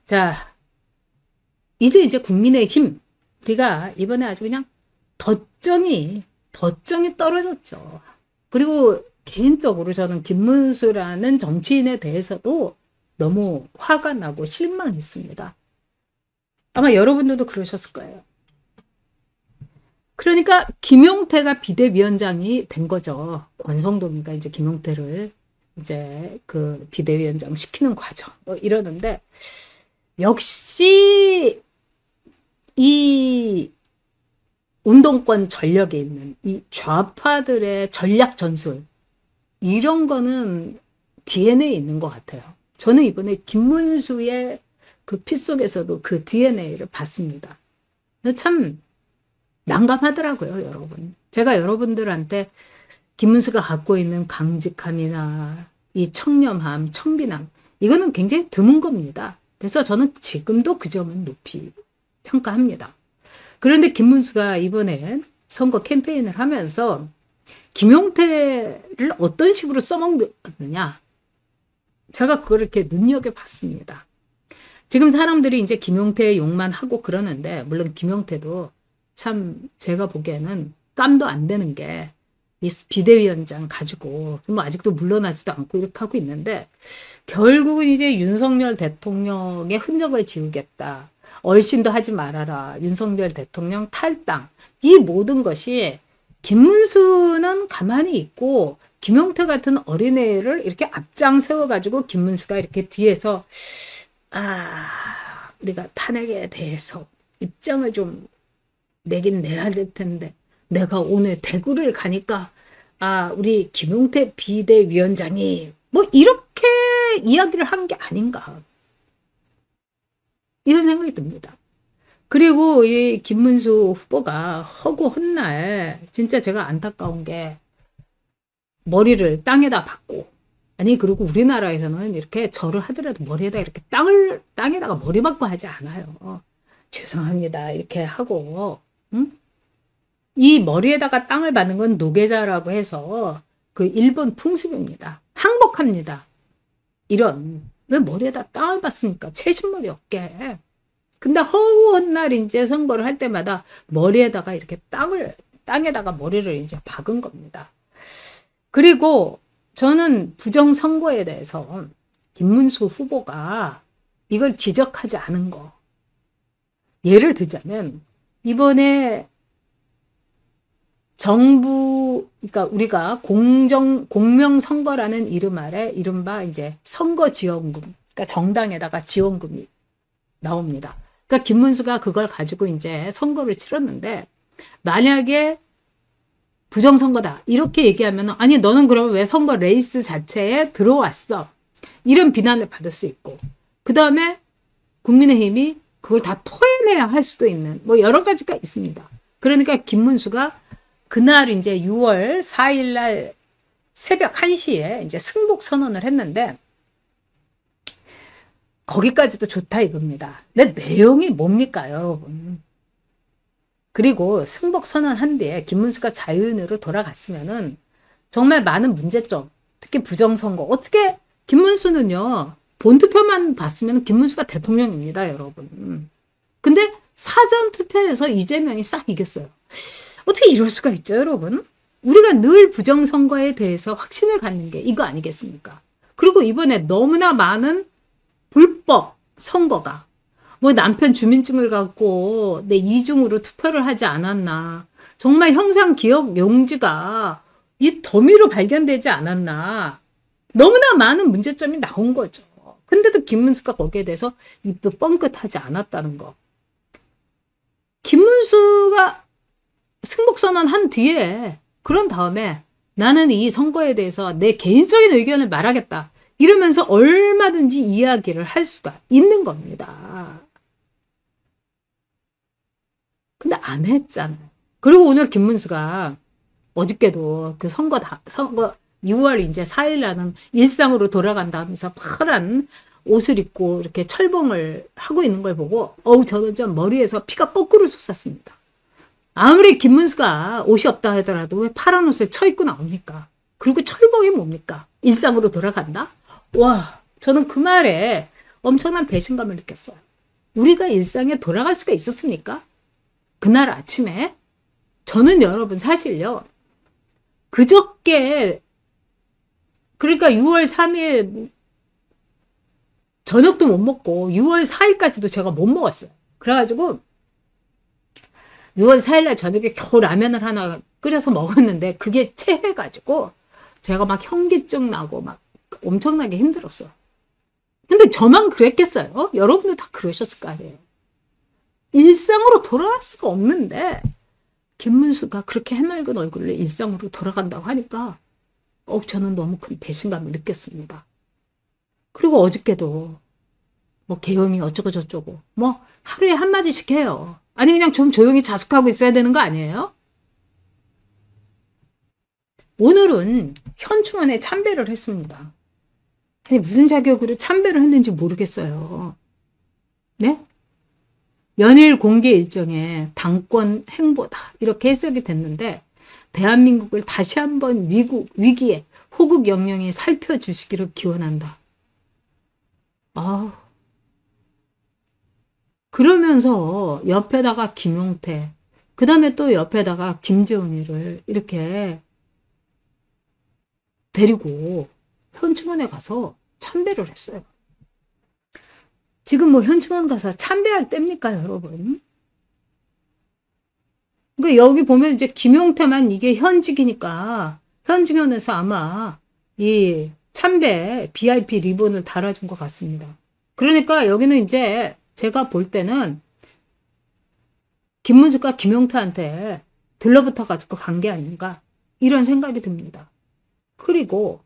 자, 이제 국민의힘 우리가 이번에 아주 그냥 덧정이 떨어졌죠. 그리고 개인적으로 저는 김문수라는 정치인에 대해서도 너무 화가 나고 실망했습니다. 아마 여러분들도 그러셨을 거예요. 그러니까 김용태가 비대위원장이 된 거죠. 권성동이가 이제 김용태를 이제 그 비대위원장 시키는 과정 뭐 이러는데, 역시 이 운동권 전력에 있는 이 좌파들의 전략 전술, 이런 거는 DNA에 있는 것 같아요. 저는 이번에 김문수의 그 피 속에서도 그 DNA를 봤습니다. 참 난감하더라고요, 여러분. 제가 여러분들한테 김문수가 갖고 있는 강직함이나 이 청렴함, 청빈함, 이거는 굉장히 드문 겁니다. 그래서 저는 지금도 그 점은 높이 평가합니다. 그런데 김문수가 이번에 선거 캠페인을 하면서 김용태를 어떤 식으로 써먹느냐, 제가 그걸 이렇게 눈여겨봤습니다. 지금 사람들이 이제 김용태의 욕만 하고 그러는데, 물론 김용태도 참 제가 보기에는 깜도 안 되는 게, 이 비대위원장 가지고 뭐 아직도 물러나지도 않고 이렇게 하고 있는데, 결국은 이제 윤석열 대통령의 흔적을 지우겠다, 얼씬도 하지 말아라, 윤석열 대통령 탈당, 이 모든 것이 김문수는 가만히 있고 김용태 같은 어린애를 이렇게 앞장 세워가지고 김문수가 이렇게 뒤에서 우리가 탄핵에 대해서 입장을 좀 내긴 내야 될 텐데, 내가 오늘 대구를 가니까 우리 김용태 비대위원장이 뭐 이렇게 이야기를 한 게 아닌가, 이런 생각이 듭니다. 그리고 이 김문수 후보가 허구 헛날 진짜 제가 안타까운 게, 머리를 땅에다 박고, 아니 그리고 우리나라에서는 이렇게 절을 하더라도 머리에다 이렇게 땅에다가 머리 박고 하지 않아요. 죄송합니다 이렇게 하고, 응? 이 머리에다가 땅을 받는 건 노계자라고 해서 그 일본 풍습입니다. 항복합니다. 이런, 왜 머리에다 땅을 받습니까? 채신머리 없게. 근데 허구 헛날 이제 선거를 할 때마다 머리에다가 이렇게 땅에다가 머리를 이제 박은 겁니다. 그리고 저는 부정선거에 대해서 김문수 후보가 이걸 지적하지 않은 거, 예를 들자면 이번에 정부, 그러니까 우리가 공명선거라는 이름 아래 이른바 이제 선거지원금, 그러니까 정당에다가 지원금이 나옵니다. 그러니까 김문수가 그걸 가지고 이제 선거를 치렀는데, 만약에 부정선거다 이렇게 얘기하면, 아니 너는 그럼 왜 선거 레이스 자체에 들어왔어, 이런 비난을 받을 수 있고, 그 다음에 국민의힘이 그걸 다 토해내야 할 수도 있는 뭐 여러 가지가 있습니다. 그러니까 김문수가 그날 이제 6월 4일 날 새벽 1시에 이제 승복 선언을 했는데, 거기까지도 좋다 이겁니다. 근데 내용이 뭡니까, 여러분? 그리고 승복 선언한 뒤에 김문수가 자유인으로 돌아갔으면은 정말 많은 문제점, 특히 부정선거, 어떻게 김문수는요, 본투표만 봤으면 김문수가 대통령입니다, 여러분. 근데 사전투표에서 이재명이 싹 이겼어요. 어떻게 이럴 수가 있죠, 여러분? 우리가 늘 부정선거에 대해서 확신을 갖는 게 이거 아니겠습니까? 그리고 이번에 너무나 많은 불법 선거가, 뭐 남편 주민증을 갖고 내 이중으로 투표를 하지 않았나, 정말 형상 기억 용지가 이 더미로 발견되지 않았나, 너무나 많은 문제점이 나온 거죠. 근데도 김문수가 거기에 대해서 입도 뻥끗하지 않았다는 거. 김문수가 승복선언 한 뒤에, 그런 다음에 나는 이 선거에 대해서 내 개인적인 의견을 말하겠다, 이러면서 얼마든지 이야기를 할 수가 있는 겁니다. 근데 안 했잖아요. 그리고 오늘 김문수가 어저께도 그 선거 6월 이제 4일 날은 일상으로 돌아간다 하면서 파란 옷을 입고 이렇게 철봉을 하고 있는 걸 보고, 저는 좀 머리에서 피가 거꾸로 솟았습니다. 아무리 김문수가 옷이 없다 하더라도 왜 파란 옷에 쳐 입고 나옵니까? 그리고 철봉이 뭡니까? 일상으로 돌아간다? 와, 저는 그 말에 엄청난 배신감을 느꼈어요. 우리가 일상에 돌아갈 수가 있었습니까? 그날 아침에 저는 여러분 사실요. 그저께 그러니까 6월 3일 저녁도 못 먹고 6월 4일까지도 제가 못 먹었어요. 그래가지고 6월 4일날 저녁에 겨우 라면을 하나 끓여서 먹었는데 그게 체해가지고 제가 막 현기증 나고 막 엄청나게 힘들었어요. 근데 저만 그랬겠어요? 여러분들 다 그러셨을 거 아니에요. 일상으로 돌아갈 수가 없는데 김문수가 그렇게 해맑은 얼굴로 일상으로 돌아간다고 하니까 저는 너무 큰 배신감을 느꼈습니다. 그리고 어저께도 뭐 계엄이 어쩌고 저쩌고 뭐 하루에 한마디씩 해요. 아니 그냥 좀 조용히 자숙하고 있어야 되는 거 아니에요? 오늘은 현충원에 참배를 했습니다. 아니 무슨 자격으로 참배를 했는지 모르겠어요. 네? 연일 공개 일정에 당권 행보다 이렇게 해석이 됐는데 대한민국을 다시 한번 위기에 호국 영령이 살펴주시기를 기원한다. 그러면서 옆에다가 김용태, 그 다음에 또 옆에다가 김재훈이를 이렇게 데리고 현충원에 가서 참배를 했어요. 지금 뭐 현충원 가서 참배할 때입니까, 여러분? 그러니까 여기 보면 이제 김용태만 이게 현직이니까 현충원에서 아마 이 참배 VIP 리본을 달아준 것 같습니다. 그러니까 여기는 이제 제가 볼 때는 김문수가 김용태한테 들러붙어 가지고 간 게 아닌가 이런 생각이 듭니다. 그리고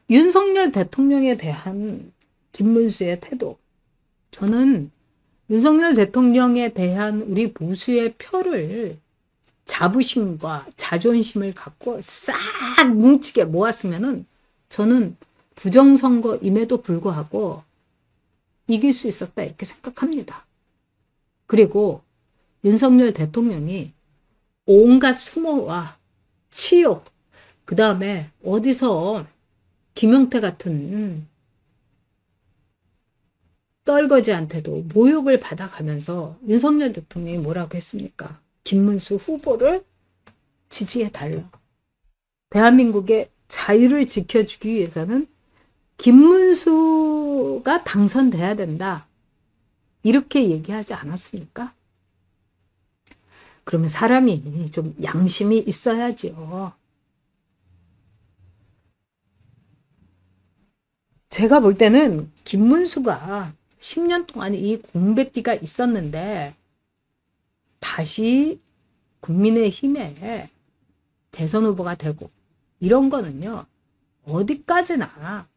윤석열 대통령에 대한 김문수의 태도, 저는 윤석열 대통령에 대한 우리 보수의 표를 자부심과 자존심을 갖고 싹 뭉치게 모았으면은 저는 부정선거임에도 불구하고 이길 수 있었다 이렇게 생각합니다. 그리고 윤석열 대통령이 온갖 수모와 치욕, 그 다음에 어디서 김용태 같은 떨거지한테도 모욕을 받아가면서 윤석열 대통령이 뭐라고 했습니까? 김문수 후보를 지지해달라. 대한민국의 자유를 지켜주기 위해서는 김문수가 당선돼야 된다. 이렇게 얘기하지 않았습니까? 그러면 사람이 좀 양심이 있어야죠. 제가 볼 때는 김문수가 10년 동안 이 공백기가 있었는데 다시 국민의힘에 대선 후보가 되고 이런 거는요. 어디까지나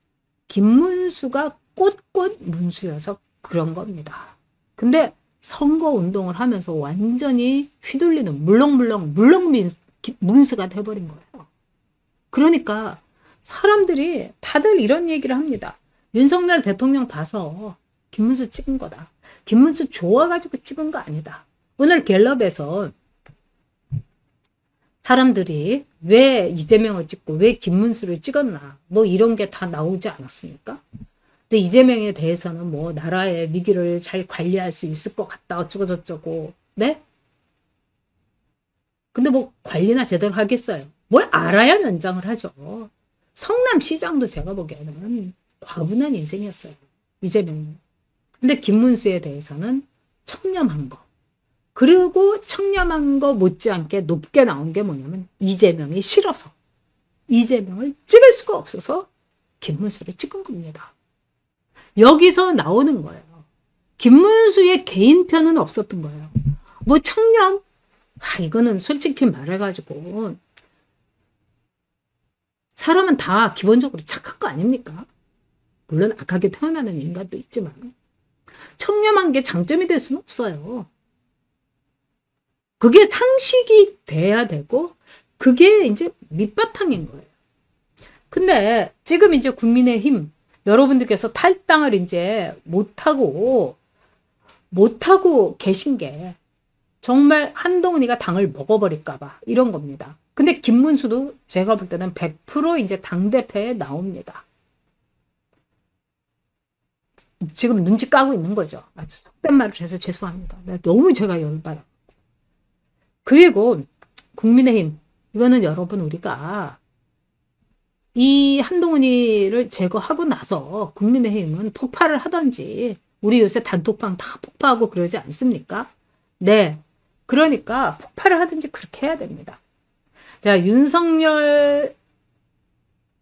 김문수가 꽃꽃 문수여서 그런 겁니다. 근데 선거운동을 하면서 완전히 휘둘리는 물렁물렁 문수가 돼버린 거예요. 그러니까 사람들이 다들 이런 얘기를 합니다. 윤석열 대통령 봐서 김문수 찍은 거다. 김문수 좋아가지고 찍은 거 아니다. 오늘 갤럽에서 사람들이 왜 이재명을 찍고 왜 김문수를 찍었나 뭐 이런 게 다 나오지 않았습니까? 근데 이재명에 대해서는 뭐 나라의 위기를 잘 관리할 수 있을 것 같다 어쩌고 저쩌고 네? 근데 뭐 관리나 제대로 하겠어요? 뭘 알아야 면장을 하죠. 성남시장도 제가 보기에는 과분한 인생이었어요. 이재명은. 근데 김문수에 대해서는 청렴한 거. 그리고 청렴한 거 못지않게 높게 나온 게 뭐냐면 이재명이 싫어서 이재명을 찍을 수가 없어서 김문수를 찍은 겁니다. 여기서 나오는 거예요. 김문수의 개인 편은 없었던 거예요. 뭐 청렴? 이거는 솔직히 말해가지고 사람은 다 기본적으로 착한 거 아닙니까? 물론 악하게 태어나는 인간도 있지만 청렴한 게 장점이 될 수는 없어요. 그게 상식이 돼야 되고 그게 이제 밑바탕인 거예요. 근데 지금 이제 국민의힘 여러분들께서 탈당을 이제 못하고 계신 게 정말 한동훈이가 당을 먹어버릴까봐 이런 겁니다. 근데 김문수도 제가 볼 때는 100% 이제 당대표에 나옵니다. 지금 눈치 까고 있는 거죠. 아주 속된 말을 해서 죄송합니다. 너무 제가 열받아. 그리고 국민의힘, 이거는 여러분 우리가 이 한동훈이를 제거하고 나서 국민의힘은 폭발을 하든지, 우리 요새 단톡방 다 폭파하고 그러지 않습니까? 네. 그러니까 폭발을 하든지 그렇게 해야 됩니다. 자, 윤석열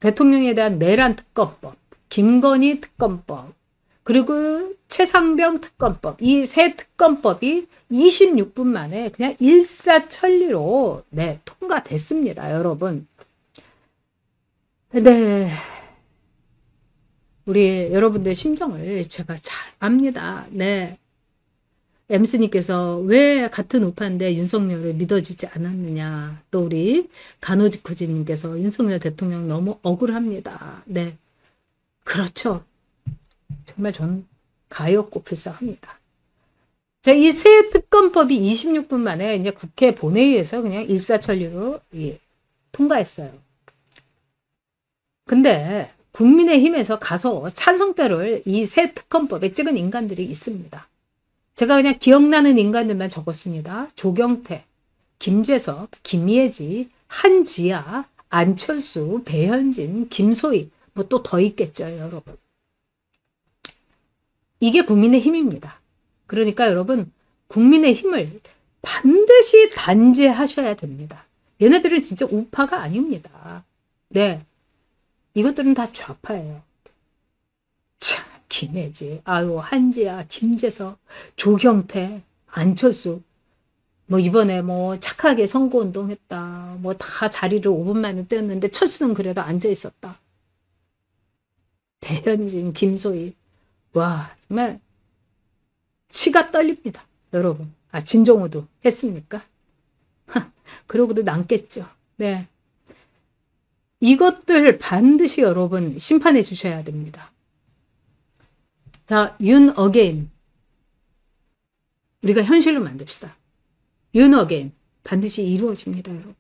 대통령에 대한 내란 특검법, 김건희 특검법, 그리고 최상병 특검법, 이 세 특검법이 26분 만에 그냥 일사천리로 네, 통과됐습니다, 여러분. 네. 우리 여러분들 심정을 제가 잘 압니다. 네. 엠스님께서 왜 같은 우파인데 윤석열을 믿어주지 않았느냐. 또 우리 간호직구지님께서 윤석열 대통령 너무 억울합니다. 네. 그렇죠. 정말 전 가엾고 불쌍합니다. 자, 이 새 특검법이 26분 만에 이제 국회 본회의에서 그냥 일사천리로 통과했어요. 근데 국민의힘에서 가서 찬성표를 이 새 특검법에 찍은 인간들이 있습니다. 제가 그냥 기억나는 인간들만 적었습니다. 조경태, 김재석, 김예지, 한지아, 안철수, 배현진, 김소희, 뭐 또 더 있겠죠, 여러분. 이게 국민의힘입니다. 그러니까 여러분, 국민의힘을 반드시 단죄하셔야 됩니다. 얘네들은 진짜 우파가 아닙니다. 네. 이것들은 다 좌파예요. 참, 김혜지, 아유, 한지아, 김재석, 조경태, 안철수. 뭐 이번에 뭐 착하게 선거운동 했다. 뭐 다 자리를 5분 만에 떼었는데 철수는 그래도 앉아 있었다. 배현진, 김소희. 와, 정말 치가 떨립니다. 여러분. 아, 진정호도 했습니까? 그러고도 남겠죠. 네. 이것들 반드시 여러분 심판해 주셔야 됩니다. 자, 윤 어게인. 우리가 현실로 만듭시다. 윤 어게인. 반드시 이루어집니다, 여러분.